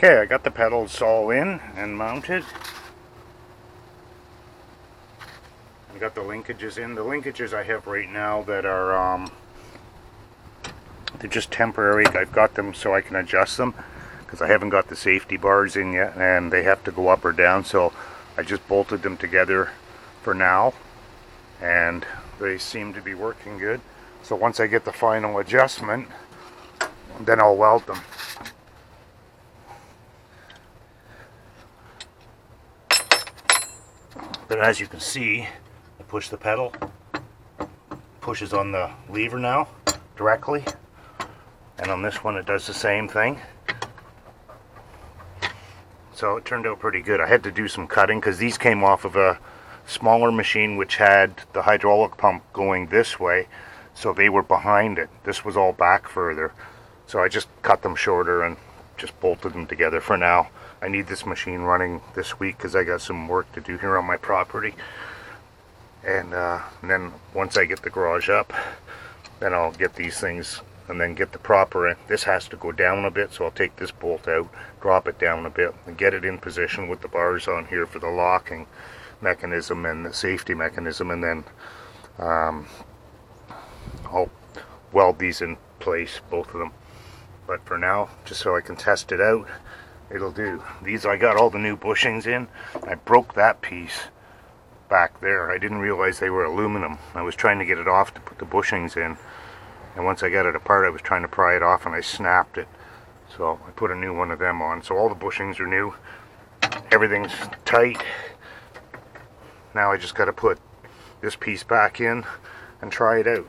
Okay, I got the pedals all in and mounted. I got the linkages in. The linkages I have right now that are they're just temporary. I've got them so I can adjust them because I haven't got the safety bars in yet and they have to go up or down, so I just bolted them together for now and they seem to be working good. So once I get the final adjustment, then I'll weld them. But as you can see, I push the pedal, pushes on the lever now directly, and on this one it does the same thing. So it turned out pretty good. I had to do some cutting because these came off of a smaller machine which had the hydraulic pump going this way, so they were behind it. This was all back further, so I just cut them shorter and just bolted them together for now. I need this machine running this week because I got some work to do here on my property, and then once I get the garage up, then I'll get these things and then get the proper, this has to go down a bit, so I'll take this bolt out, drop it down a bit, and get it in position with the bars on here for the locking mechanism and the safety mechanism, and then I'll weld these in place, both of them. But for now, just so I can test it out, it'll do. These, I got all the new bushings in. I broke that piece back there. I didn't realize they were aluminum. I was trying to get it off to put the bushings in, and once I got it apart I was trying to pry it off and I snapped it, so I put a new one of them on. So all the bushings are new, everything's tight. Now I just got to put this piece back in and try it out.